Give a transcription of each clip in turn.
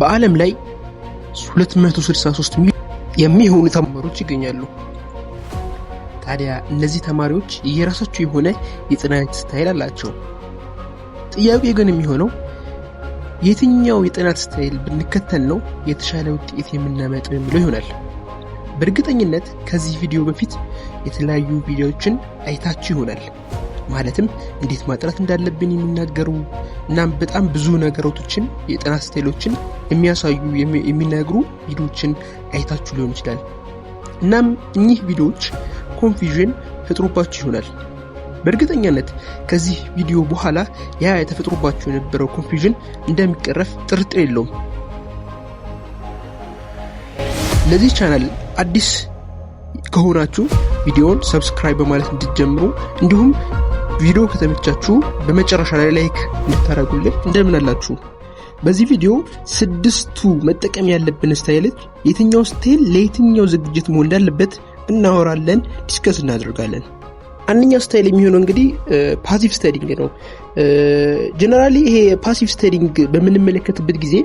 በዓለም ላይ 263 ሚሊዮን የሚሆኑ ተማሪዎች ይገኛሉ። ታዲያ እነዚህ ተማሪዎች የራሳቸው የሆነ የጥናት ስታይል አላቸው። ጥያቄው ግን የሚሆነው የትኛው የጥናት ስታይል ብንከተል ነው የተሻለ ውጤት የምናመጣው የሚለው ይሆናል። በእርግጠኝነት ከዚህ ቪዲዮ በፊት የተለያዩ ቪዲዮዎችን አይታችሁ ይሆናል። ማለትም እንዴት ማጥናት እንዳለብን የሚናገሩ እናም በጣም ብዙ ነገሮችን የጥናት ስታይሎችን የሚያሳዩ የሚነግሩ ቪዲዮዎችን አይታችሁ ሊሆን ይችላል። እናም እኚህ ቪዲዮዎች ኮንፊዥን ፈጥሮባችሁ ይሆናል። በእርግጠኝነት ከዚህ ቪዲዮ በኋላ ያ የተፈጥሮባችሁ የነበረው ኮንፊዥን እንደሚቀረፍ ጥርጥር የለውም። ለዚህ ቻናል አዲስ ከሆናችሁ ቪዲዮውን ሰብስክራይብ በማለት እንድትጀምሩ እንዲሁም ቪዲዮ ከተመቻችሁ በመጨረሻ ላይ ላይክ እንድታደርጉልን እንደምን አላችሁ። በዚህ ቪዲዮ 6ቱ መጠቀም ያለብን ስታይሎች የትኛው ስታይል ለየትኛው ዝግጅት መሆን እንዳለበት እናወራለን፣ ዲስከስ እናደርጋለን። አንደኛው ስታይል የሚሆነው እንግዲህ ፓሲቭ ስተዲንግ ነው። ጀነራሊ ይሄ ፓሲቭ ስተዲንግ በምንመለከትበት ጊዜ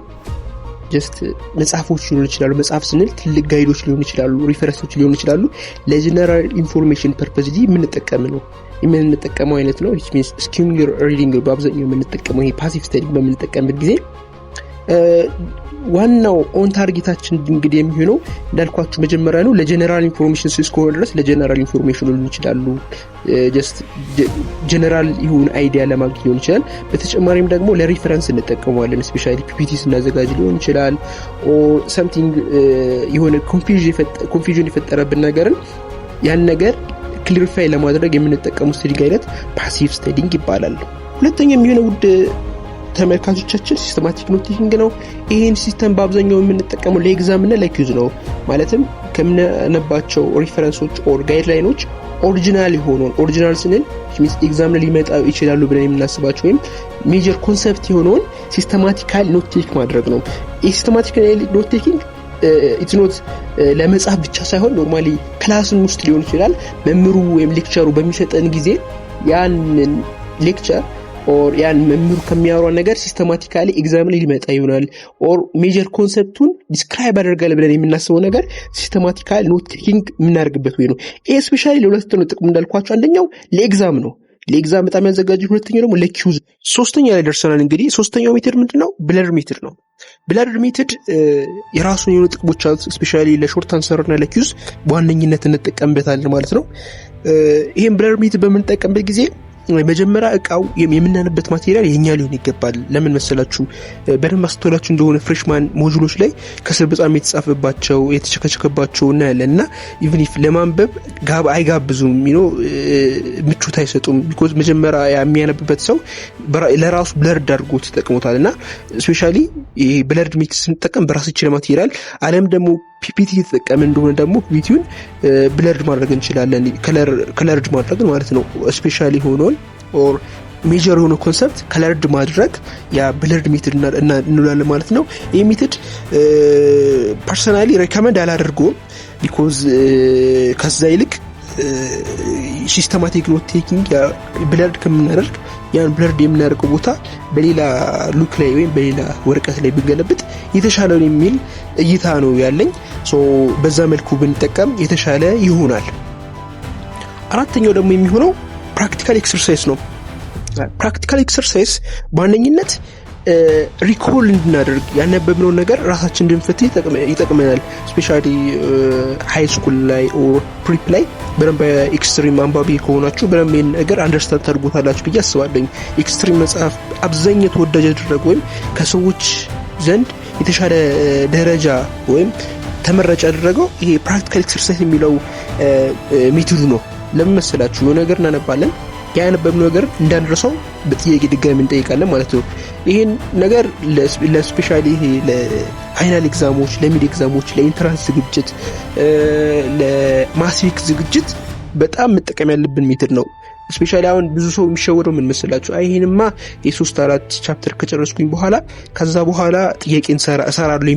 ጀስት መጽሐፎች ሊሆኑ ይችላሉ። መጽሐፍ ስንል ትልቅ ጋይዶች ሊሆኑ ይችላሉ፣ ሪፈረንሶች ሊሆኑ ይችላሉ። ለጀነራል ኢንፎርሜሽን ፐርፐዝ የምንጠቀመው አይነት ነው። which means skimming reading በአብዛኛው የምንጠቀመው ይሄ ፓሲቭ ስተዲንግ በምንጠቀምበት ጊዜ ዋናው ኦን ታርጌታችን እንግዲህ የሚሆነው እንዳልኳችሁ መጀመሪያ ነው ለጀነራል ኢንፎርሜሽን እስከሆነ ድረስ ለጀነራል ኢንፎርሜሽን ሊሆን ይችላሉ። ጀስት ጀነራል ይሁን አይዲያ ለማግኘት ሊሆን ይችላል። በተጨማሪም ደግሞ ለሪፈረንስ እንጠቀመዋለን። ስፔሻሊ ፒፒቲ ስናዘጋጅ ሊሆን ይችላል ኦር something የሆነ ኮንፊዥን የፈጠረብን ነገርን ያን ነገር ክሊሪፋይ ለማድረግ የምንጠቀመው ስተዲንግ አይነት ፓሲቭ ስተዲንግ ይባላል። ሁለተኛው የሚሆነው ውድ ተመልካቾቻችን ሲስተማቲክ ኖት ቴኪንግ ነው። ይሄን ሲስተም በአብዛኛው የምንጠቀመው ለኤግዛም እና ለኩዊዝ ነው። ማለትም ከምናነባቸው ሪፈረንሶች ኦር ጋይድላይኖች ኦሪጂናል የሆነውን ኦሪጂናል ስንል ኤግዛም ላይ ሊመጣ ይችላሉ ብለን የምናስባቸው ወይም ሜጀር ኮንሰፕት የሆነውን ሲስተማቲካል ኖት ቴክ ማድረግ ነው። ሲስተማቲካል ኖት ቴኪንግ ኢትስ ኖት ለመጻፍ ብቻ ሳይሆን ኖርማሊ ክላስን ውስጥ ሊሆን ይችላል። መምህሩ ወይም ሌክቸሩ በሚሰጠን ጊዜ ያንን ሌክቸር ኦር ያን መምህሩ ከሚያወራው ነገር ሲስተማቲካሊ ኤግዛም ላይ ሊመጣ ይሆናል ኦር ሜጀር ኮንሰፕቱን ዲስክራይብ አደርጋለ ብለን የምናስበው ነገር ሲስተማቲካል ኖት ቴኪንግ የምናደርግበት ወይ ነው። ይሄ ስፔሻሊ ለሁለት ነው ጥቅሙ እንዳልኳችሁ፣ አንደኛው ለኤግዛም ነው። ለኤግዛም በጣም ያዘጋጁ። ሁለተኛው ደግሞ ለኩዊዝ። ሶስተኛ ላይ ደርሰናል። እንግዲህ ሶስተኛው ሜተድ ምንድነው? ብለር ሜተድ ነው። ብለር ሜተድ የራሱን የሆኑ ጥቅሞች አሉት። ስፔሻሊ ለሾርት አንሰር እና ለኩዊዝ በዋነኝነት እንጠቀምበታለን ማለት ነው። ይሄን ብለር ሜተድ በምንጠቀምበት ጊዜ መጀመሪያ እቃው የምናነበት ማቴሪያል የኛ ሊሆን ይገባል። ለምን መሰላችሁ? በደንብ አስተውላችሁ እንደሆነ ፍሬሽማን ሞጁሎች ላይ ከስር በጣም የተጻፈባቸው የተቸከቸከባቸው እናያለንና ኢቭን ኢፍ ለማንበብ አይጋብዙም፣ ምቾት አይሰጡም። ቢኮዝ መጀመሪያ የሚያነብበት ሰው ለራሱ ብለርድ አድርጎ ተጠቅሞታልና ስፔሻሊ ይሄ ብለርድ ሜተድ ስንጠቀም በራሳችን ማቴሪያል አለም ደግሞ ፒፒቲ የተጠቀመን እንደሆነ ደግሞ ፒፒቲውን ብለርድ ማድረግ እንችላለን። ከለርድ ማድረግ ማለት ነው። ስፔሻሊ ሆኖን ኦር ሜጀር የሆነ ኮንሰፕት ከለርድ ማድረግ ያ ብለርድ ሜተድ እንላለን ማለት ነው። ይህ ሜተድ ፐርሰናሊ ሬኮመንድ አላደርገውም። ቢኮዝ ከዛ ይልቅ ሲስተማቲክ ኖት ቴኪንግ ብለርድ ከምናደርግ ያን ብለርድ የምናደርገው ቦታ በሌላ ሉክ ላይ ወይም በሌላ ወረቀት ላይ ብንገለብጥ የተሻለ ነው የሚል እይታ ነው ያለኝ። በዛ መልኩ ብንጠቀም የተሻለ ይሆናል። አራተኛው ደግሞ የሚሆነው ፕራክቲካል ኤክሰርሳይዝ ነው። ፕራክቲካል ኤክሰርሳይዝ በዋነኝነት ሪኮል እንድናደርግ ያነበብነው ነገር ራሳችን እንድንፈትሽ ይጠቅመናል። ስፔሻሊ ሃይ ስኩል ላይ ኦር ፕሪፕ ላይ በደንብ ኤክስትሪም አንባቢ ከሆናችሁ በደንብ ይሄን ነገር አንደርስታንድ ታድርጉታላችሁ ብዬ አስባለሁ። ኤክስትሪም መጽሐፍ አብዛኛው ተወዳጅ ያደረገው ወይም ከሰዎች ዘንድ የተሻለ ደረጃ ወይም ተመራጭ ያደረገው ይሄ ፕራክቲካል ኤክሰርሳይዝ የሚለው ሜተዱ ነው። ለምን መሰላችሁ? የሆነ ነገር እናነባለን፣ ያነበብነው ነገር እንዳንረሳው በጥያቄ ድጋሚ እንጠይቃለን ማለት ነው። ይሄን ነገር ለስፔሻሊ ይሄ ለፋይናል ኤግዛሞች፣ ለሚድ ኤግዛሞች፣ ለኢንትራንስ ዝግጅት፣ ለማትሪክ ዝግጅት በጣም መጠቀም ያለብን ሜተድ ነው። ስፔሻሊ አሁን ብዙ ሰው የሚሸወደው ምን መሰላችሁ? ይሄንማ የ3-4 ቻፕተር ከጨረስኩኝ በኋላ ከዛ በኋላ ጥያቄን እሰራለሁ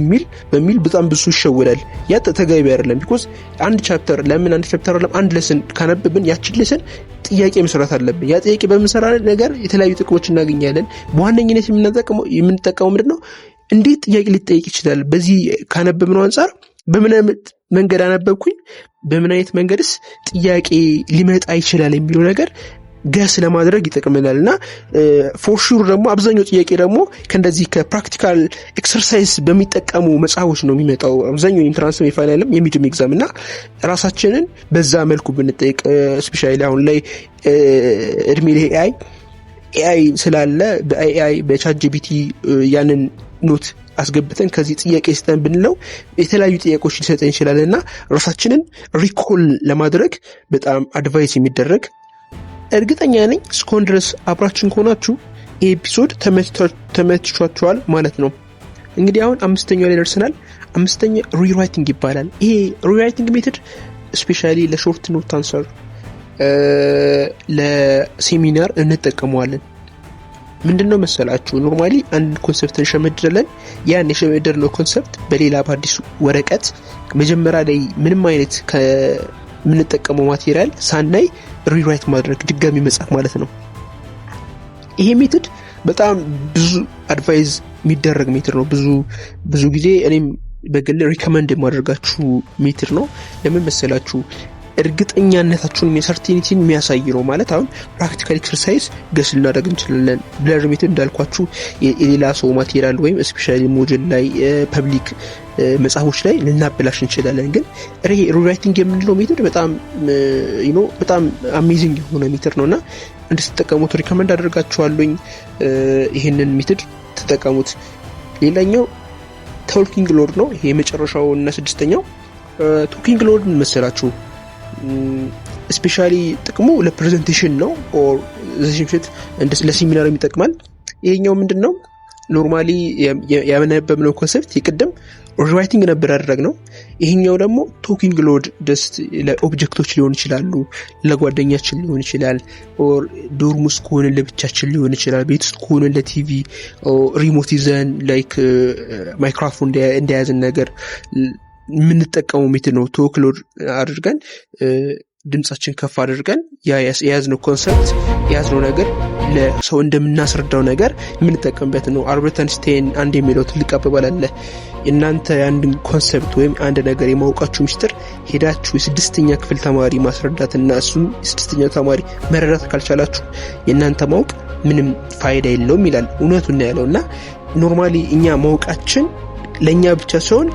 በሚል በጣም ብዙ ይሸወዳል። ያ ተገቢ አይደለም። ቢኮዝ አንድ ቻፕተር አይደለም አንድ ለሰን ካነበብን ያችን ለሰን ጥያቄ መስራት አለብን። ያ ጥያቄ በመሰራ ነገር የተለያዩ ጥቅሞች እናገኛለን። በዋነኝነት የምንጠቀመው ምንድነው? እንዴት ጥያቄ ሊጠይቅ ይችላል? በዚህ ካነበብነው አንጻር በምን መንገድ አነበብኩኝ፣ በምን አይነት መንገድስ ጥያቄ ሊመጣ ይችላል የሚለው ነገር ገስ ለማድረግ ይጠቅመናል። እና ፎር ሹር ደግሞ አብዛኛው ጥያቄ ደግሞ ከእንደዚህ ከፕራክቲካል ኤክሰርሳይዝ በሚጠቀሙ መጽሐፎች ነው የሚመጣው። አብዛኛው ኢንትራንስ የፋይናልም የሚድም ኤግዛም እና ራሳችንን በዛ መልኩ ብንጠይቅ ስፔሻሊ አሁን ላይ እድሜ ላይ ኤአይ ስላለ በኤአይ በቻት ጂፒቲ ያንን ኖት አስገብተን ከዚህ ጥያቄ ስጠን ብንለው የተለያዩ ጥያቄዎች ሊሰጠን ይችላል እና ራሳችንን ሪኮል ለማድረግ በጣም አድቫይስ የሚደረግ እርግጠኛ ነኝ እስካሁን ድረስ አብራችን ከሆናችሁ ይህ ኤፒሶድ ተመችቷችኋል ማለት ነው። እንግዲህ አሁን 5ኛው ላይ ደርሰናል። 5ኛ ሪራይቲንግ ይባላል። ይሄ ሪራይቲንግ ሜተድ ስፔሻሊ ለሾርት ኖት አንሰር ለሴሚናር እንጠቀመዋለን። ምንድነው መሰላችሁ ኖርማሊ አንድ ኮንሰፕት እንሸመድራለን። ያን የሸመደርነው ኮንሰፕት በሌላ በአዲስ ወረቀት መጀመሪያ ላይ ምንም አይነት ከምንጠቀመው ማቴሪያል ሳናይ ሪራይት ማድረግ ድጋሚ መጻፍ ማለት ነው። ይሄ ሜተድ በጣም ብዙ አድቫይዝ የሚደረግ ሜተድ ነው። ብዙ ጊዜ እኔም በግል ሪከመንድ የማደርጋችሁ ሜተድ ነው። ለምን መሰላችሁ? እርግጠኛነታችሁን ሰርቲኒቲን የሚያሳይ ነው። ማለት አሁን ፕራክቲካል ኤክሰርሳይዝ ገስ ልናደርግ እንችላለን። ብለር ሜተድ እንዳልኳችሁ የሌላ ሰው ማቴሪያል ወይም ስፔሻሊ ሞጁል ላይ ፐብሊክ መጽሐፎች ላይ ልናበላሽ እንችላለን። ግን ሪራይቲንግ የምንለው ሜተድ በጣም አሜዚንግ የሆነ ሜተድ ነውና እንድትጠቀሙት ሪከመንድ አደርጋችኋለሁ። ይሄንን ሜተድ ተጠቀሙት። ሌላኛው ቶኪንግ ሎድ ነው። ይሄ የመጨረሻው እና 6ኛው ቶኪንግ ሎድ መሰላችሁ ስፔሻሊ ጥቅሙ ለፕሬዘንቴሽን ነው ኦር ዘሽንሽት ለሴሚናር ይጠቅማል። ይሄኛው ምንድነው ኖርማሊ ያመነበብነው ኮንሰፕት የቅድም ሪራይቲንግ ነበር ያደረግነው። ይሄኛው ደግሞ ቶኪንግ ሎድ ጀስት ለኦብጀክቶች ሊሆን ይችላሉ፣ ለጓደኛችን ሊሆን ይችላል፣ ኦር ዶርም ውስጥ ከሆነ ለብቻችን ሊሆን ይችላል፣ ቤት ውስጥ ከሆነ ለቲቪ ሪሞት ይዘን ላይክ ማይክሮፎን እንደያዝን ነገር የምንጠቀመው ሜተድ ነው። ቶክ ሎድ አድርገን ድምጻችን ከፍ አድርገን የያዝነው ኮንሰፕት የያዝነው ነገር ለሰው እንደምናስረዳው ነገር የምንጠቀምበት ነው። አልበርት አንስታይን አንድ የሚለው ትልቅ አባባል አለ። እናንተ አንድን ኮንሰፕት ወይም አንድ ነገር የማውቃችሁ ሚስጥር ሄዳችሁ የ6ኛ ክፍል ተማሪ ማስረዳትና እሱም የ6ኛ ተማሪ መረዳት ካልቻላችሁ የእናንተ ማወቅ ምንም ፋይዳ የለውም ይላል። እውነቱን ያለውና ኖርማሊ እኛ ማወቃችን ለኛ ብቻ ሲሆን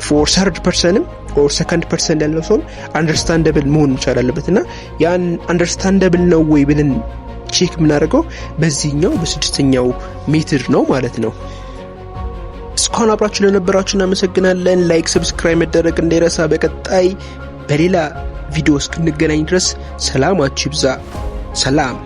ፎር ሰርድ ፐርሰንም ኦር ሰከንድ ፐርሰን ያለው ሰው አንደርስታንደብል መሆን ይችላል አለበትና ያን አንደርስታንደብል ነው ወይ ብለን ቼክ የምናደርገው በዚህኛው በ6ኛው ሜትር ነው ማለት ነው። እስካሁን አብራችሁ ለነበራችሁ እናመሰግናለን። ላይክ ሰብስክራይብ መደረግ እንዳይረሳ። በቀጣይ በሌላ ቪዲዮ እስክንገናኝ ድረስ ሰላማችሁ ይብዛ። ሰላም።